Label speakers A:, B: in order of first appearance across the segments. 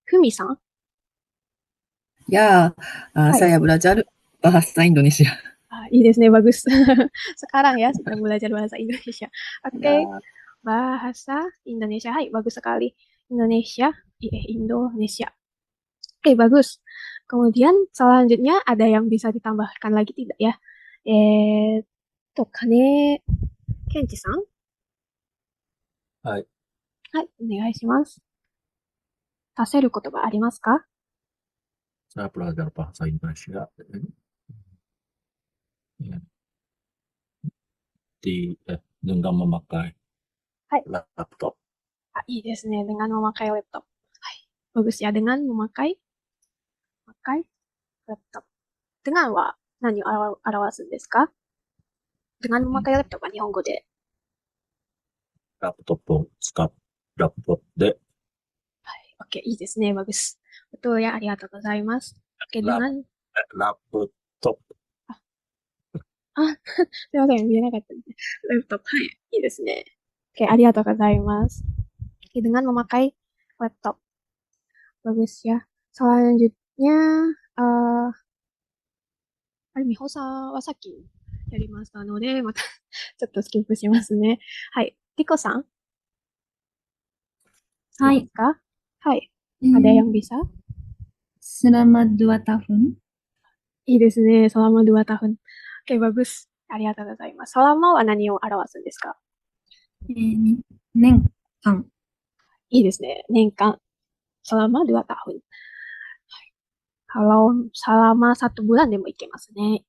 A: Fumi-san?
B: Ya,
A: Hai.
B: saya belajar bahasa Indonesia.
A: Ih desu ne, bagus. Sekarang ya sedang belajar bahasa Indonesia. Oke,
B: Ya,
A: bahasa Indonesia. Hai, bagus sekali. Indonesia, Indonesia. Oke, bagus. Kemudian selanjutnya ada yang bisa ditambahkan lagi tidak ya? Kane Kenji-san?
C: はい。
A: はい、お願いします。足せることがありますか？
C: Saya belajar bahasa Indonesia ya, dengan memakai
A: はい。
C: laptop.
A: いいですね。dengan memakai laptop. はい。bagus ya. dengan memakai laptop. dengan は何を表すんですか？ dengan
C: うん、
A: memakai laptop は日本語で。
C: ラップトップを使う。ラップトップで、
A: はい。OK。いいですね。bagus. betul ya. ありがとうございます。OK。
C: ラッ
A: dengan
C: ラップトップ。
A: すいません。見えなかったですね。laptop。はい。いいですね。OK。ありがとうございます。OK。dengan memakai laptop. bagus ya. Selanjutnya, eh あれ、美穂さんはさっきやりましたので、またちょっとスキップしますね。はい。リコさん、いいで
D: Hai,
A: すか？はい。ada yang bisa?
D: selama 2 tahun.
A: いいですね。selama 2 tahun. Oke, bagus. ありがとうございます。selama は何を表すんですか？
D: 年間。
A: いいですね。年間。selama 2 tahun. Kalau selama 1 bulan でもいけますね。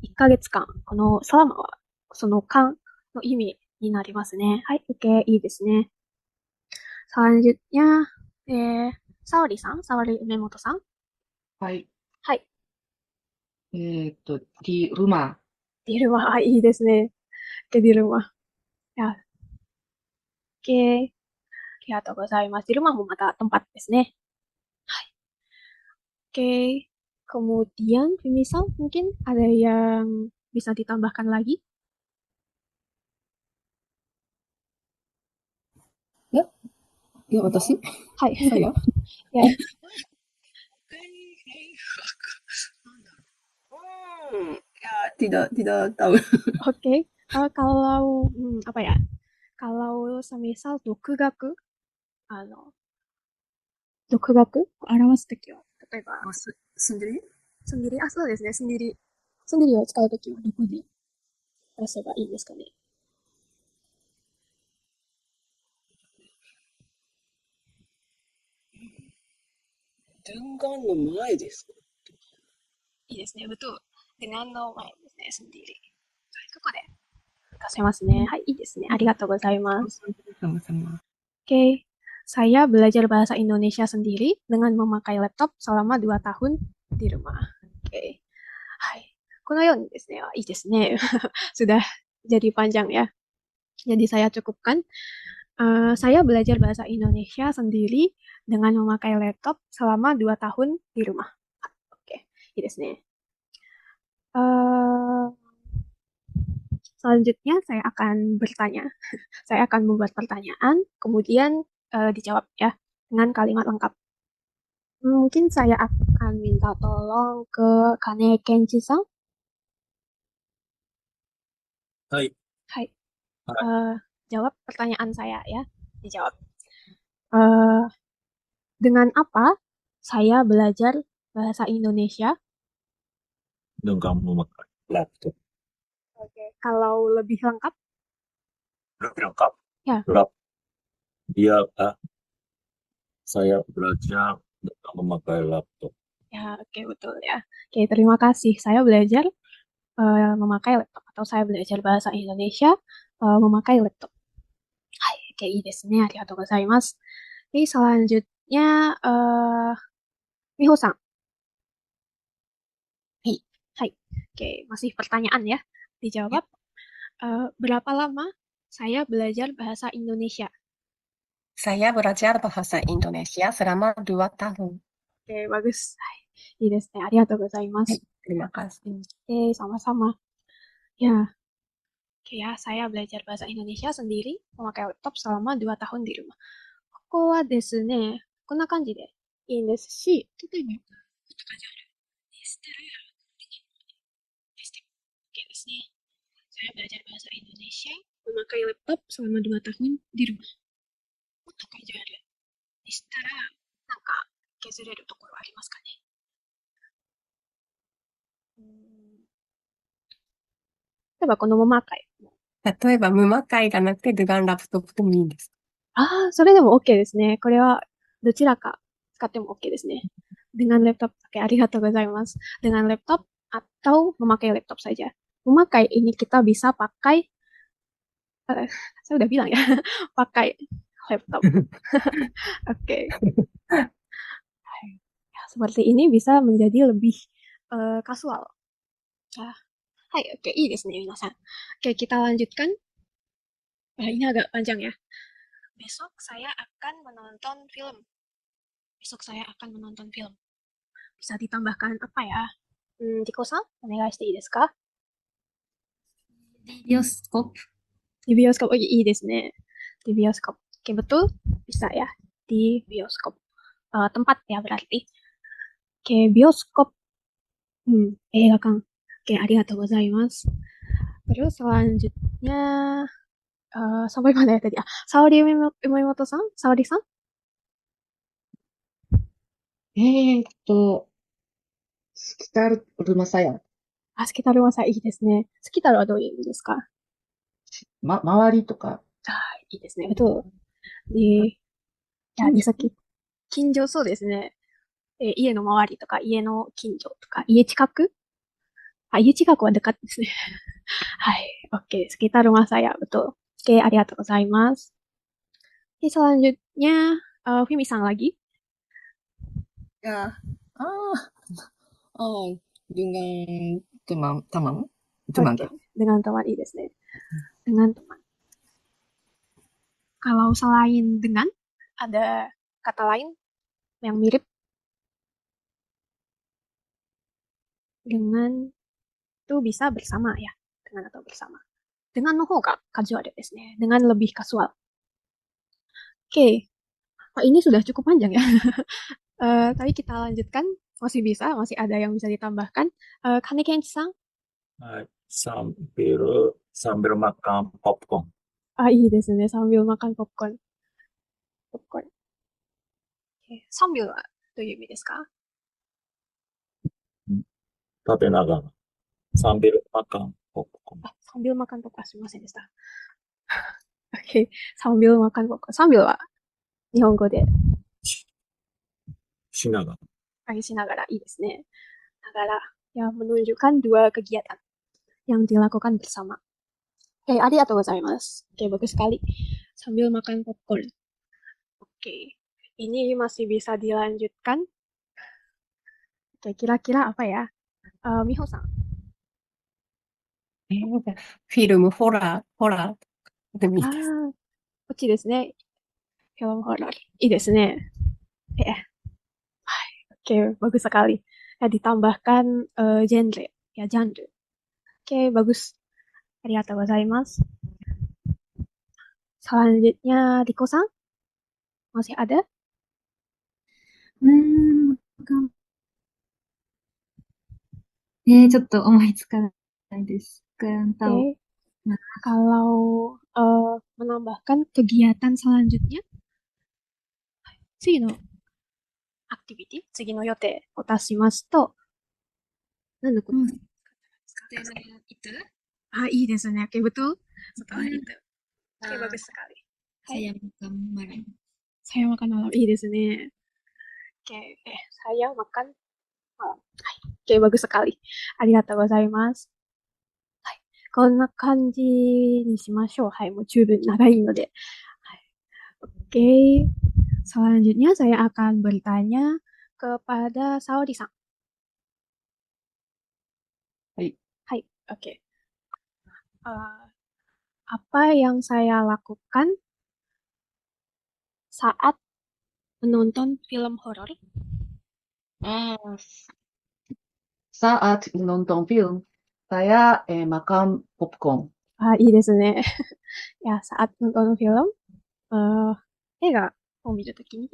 A: 1ヶ月間。この selama は、その間の意味になりますね。はい。OK。いいですね。selanjutnya, 沙織さん、沙織梅本さん。
E: はい。
A: はい。
E: di rumah.
A: di rumah. いいですね。di rumah. いや、ありがとうございます。di rumah もまた tempat ですね。はい。Oke. Kemudian, Misal, mungkin ada yang bisa ditambahkan lagi?
B: ya, ya, watashi?
A: Hai.
B: Saya?
A: Ya.
B: Ya, tidak tahu.
A: Oke. Kalau, apa ya? Kalau semisal 独学、独学を表すときは、例えば、
B: Sendiri?
A: sendiri、そうですね、sendiri を使うときはどこで出せばいいですかね。
B: Denganの前ですか？
A: いいですね。betul. dengan の前ですね、sendiri。はい、ここで出せますね。はい、いいですね。ありがとうございます。
B: Sama-sama.
A: Oke, saya belajar bahasa Indonesia sendiri dengan memakai laptop selama 2 tahun di rumah. Oke. Hai. このようにですね、いいですね。Sudah jadi panjang ya. Jadi saya cukupkan. Saya belajar bahasa Indonesia sendiri dengan memakai laptop selama 2 tahun di rumah. Oke, いいですね。Selanjutnya saya akan bertanya. Saya akan membuat pertanyaan, kemudian dijawab ya dengan kalimat lengkap. Mungkin saya akan minta tolong ke Kane Kenji-san.
C: はい。
A: Hai.
C: はい。
A: Jawab pertanyaan saya ya. Dijawab. Eh, dengan apa saya belajar bahasa Indonesia?
C: Dengan memakai laptop.
A: Oke. Kalau lebih lengkap,
C: Lebih lengkap.
A: ya.
C: Dia, saya belajar dengan memakai laptop.
A: Ya, oke, betul ya. Oke, terima kasih. Saya belajar memakai laptop atau saya belajar bahasa Indonesia memakai laptop. Hai, oke, いいですね。ありがとうございます。Oke, selanjutnya Miho-san. Hai, hai. Oke, masih pertanyaan ya. Dijawab. Berapa lama saya belajar bahasa Indonesia?
F: Saya belajar bahasa Indonesia selama 2 tahun.
A: Oke, bagus. Hai, いいですね。ありがとうございます。
F: Terima kasih.
A: Oke, sama-sama. Ya, oke ya, saya belajar bahasa Indonesia sendiri memakai laptop selama 2 tahun di rumah. ここはですね、こんな感じでいいんですし、例えば、fotoがあるでしたら、okeですね。Saya belajar bahasa Indonesia memakai laptop selama 2 tahun di rumah. もっと書いてあるでしたら、なんか削れるところありますかね。例えばこのmemakai。
F: 例えば、無魔界がなくて、ドゥガンラップトップでもいいんですか？
A: それでも OK ですね。これはどちらか使っても OK ですね。Dengan laptop. Oke, ありがとうございます。Dengan laptop atau memakai laptop saja. Memakai ini kita bisa pakai, saya udah bilang ya, pakai laptop. Oke. Ya, seperti ini bisa menjadi lebih kasual. Ya. Hai, oke, いいですね、皆さん。Oke, kita lanjutkan. Ini agak panjang ya. Besok saya akan menonton film. Besok saya akan menonton film. Bisa ditambahkan apa ya? Diko-san, onegai shite ii desu ka?
D: ビオスコープ。
A: Di bioskop. Oh, iya desu ne. Di bioskop. Oke, betul. Bisa ya. Di bioskop. Tempat ya berarti. Oke, bioskop. Eigakan. Oke, arigatou gozaimasu. Terus selanjutnya, sampai mana ya tadi? Saori Umemoto-san? Saori-san?
E: スキタルマサヤ。
A: sekitar rumah saya. いいですね。sekitar はどういう意味ですか？
E: 周りとか。
A: いいですね。betul. Di sekitar. 近所、そうですね。家の周りとか、家の近所とか、家近く家近くはdekatですね。はい。Oke. Sekitar rumah saya. Betul. Oke. ありがとうございます。selanjutnya, Fimi-san lagi.
B: Ya. Dengan teman. Teman
A: Oke.
B: kah?
A: Dengan teman.いいですね。Dengan teman. Kalau selain dengan, ada kata lain yang mirip dengan itu bisa bersama ya. Dengan atau bersama. Denganの方がカジュアルですね。Dengan lebih kasual. Oke. Ini sudah cukup panjang ya. Tapi kita lanjutkan. Masih bisa, masih ada yang bisa ditambahkan. Kane Kenchi-san.
C: はい。sambil makan popcorn.
A: いいですね。sambil makan popcorn. popcorn. Oke. sambil はどういう意味ですか？
C: 食べながら。sambil makan popcorn.
A: sambil makan popcorn. すみませんでした。Oke. sambil makan popcorn. sambil は日本語で
C: しながら。
A: しながらいいですね。ながら yang menunjukkan dua kegiatan yang dilakukan bersama. Oke, arigatou gozaimasu. Oke, bagus sekali. Sambil makan popcorn. Oke, ini masih bisa dilanjutkan. Oke, kira-kira apa ya? Miho-san.
F: フィルム、ホラーでもいいです。
A: こっちですね。film horror. いいですね。Oke, bagus sekali. Ya, ditambahkan genre. Ya, genre. Oke, bagus. Arigatou gozaimasu. Selanjutnya, Riko-san. Masih ada?
D: ちょっと思いつかないです。
A: Oke. Kalau menambahkan kegiatan selanjutnya, 次の activity, 次の予定を出しますと、何のことですか？いいですね。Oke, betul. Setelah itu. Oke, bagus sekali.
D: Saya makan malam.
A: Saya makan malam. いいですね。Oke, saya makan malam. Oke, bagus sekali. ありがとうございます。こんな感じにしましょう。はい、もう十分長いので。Oke, selanjutnya saya akan bertanya kepada Saori-san.
E: Hai.
A: Hai, oke. Apa yang saya lakukan saat menonton film horor?
E: Saat menonton film, saya makan popcorn.
A: いいですね。saat nonton film, 映画を見るときに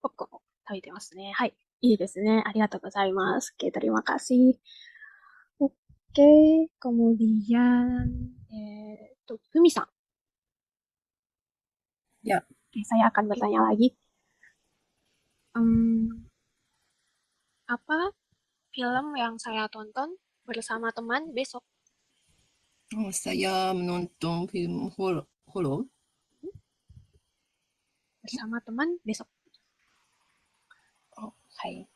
A: ポップコーンを食べてますね。はい。いいですね。ありがとうございます。Oke, terima kasih. Oke, kemudian, Fumi san.
B: Ya.
A: Oke, saya akan bertanya lagi. Apa film yang saya tonton bersama teman besok?
B: Saya menonton film horor.
A: Bersama teman besok.
F: Hai.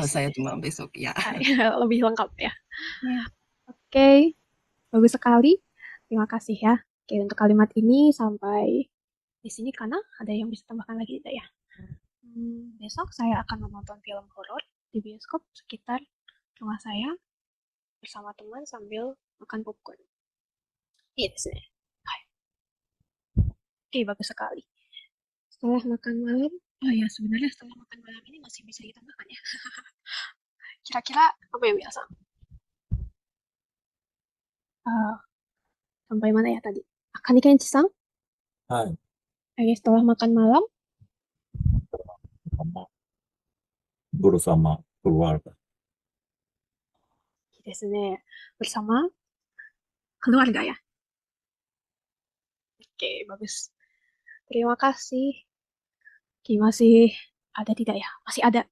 B: Saya teman besok, ya.
A: Hai, lebih lengkap ya.
F: Ya.
A: Oke, bagus sekali. Terima kasih ya. Oke, untuk kalimat ini sampai di sini karena ada yang bisa tambahkan lagi tidak ya? Besok saya akan menonton film horor di bioskop sekitar rumah saya bersama teman sambil makan popcorn. Iya desu ne. Hai. Oke, bagus sekali. Setelah makan malam, oh ya sebenarnya setelah makan malam ini masih bisa ditambahkan ya. Kira-kira apa ya biasa? Sampai mana ya tadi? Akani Kenchi-san?
C: はい。
A: Oke, setelah makan malam,
C: Sama bersama keluarga.
A: iya desu ne. Bersama keluarga ya. Oke, bagus. Terima kasih. Oke, masih ada tidak ya? Masih ada.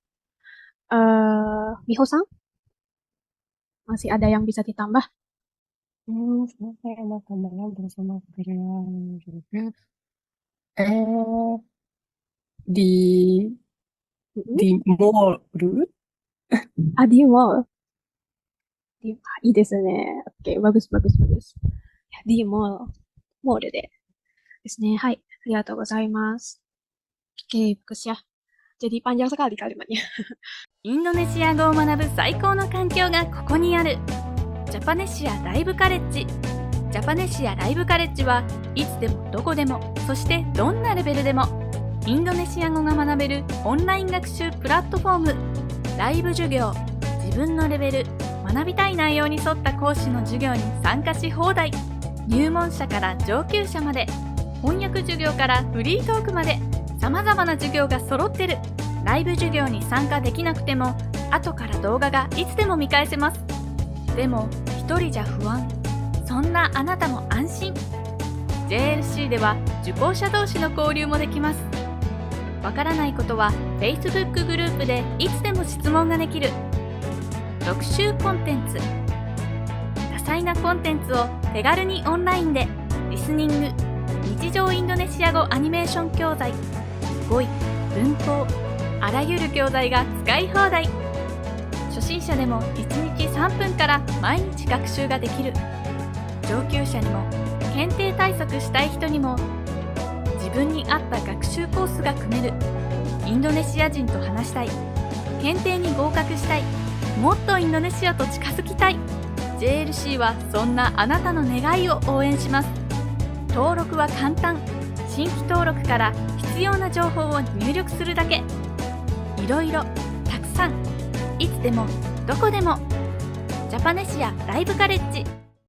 A: Miho-san? Masih ada yang bisa ditambah?
F: Saya makan malam bersama keluarga. Di mall.
A: Di mall.いいですね。Oke, bagus, bagus, bagus. Ya, di mall. Mall でですね。はい。ありがとうございます。Oke, bagus ya. Jadi panjang sekali kalimatnya.
G: インドネシア語を学ぶ最高の環境がここにある。ジャパネシアライブカレッジ。ジャパネシアライブカレッジはいつでもどこでも、そしてどんなレベルでもインドネシア語が学べるオンライン学習プラットフォーム。ライブ授業、自分のレベル、学びたい内容に沿った講師の授業に参加し放題。入門者から上級者まで、翻訳授業からフリートークまで様々な授業が揃ってる。ライブ授業に参加できなくても後から動画がいつでも見返せます。でも一人じゃ不安。そんなあなたも安心。 JLC では受講者同士の交流もできます。わからないことは Facebook グループでいつでも質問ができる。特集コンテンツ、多彩なコンテンツを手軽にオンラインでリスニング、日常インドネシア語アニメーション教材、語彙、文法、あらゆる教材が使い放題。初心者でも1日3分から毎日学習ができる。上級者にも検定対策したい人にも自分に合った学習コースが組める。インドネシア人と話したい、検定に合格したい、もっとインドネシアと近づきたい。 JLC はそんなあなたの願いを応援します。登録は簡単。新規登録から必要な情報を入力するだけ。いろいろたくさん、いつでもどこでも。ジャパネシアライブカレッジ。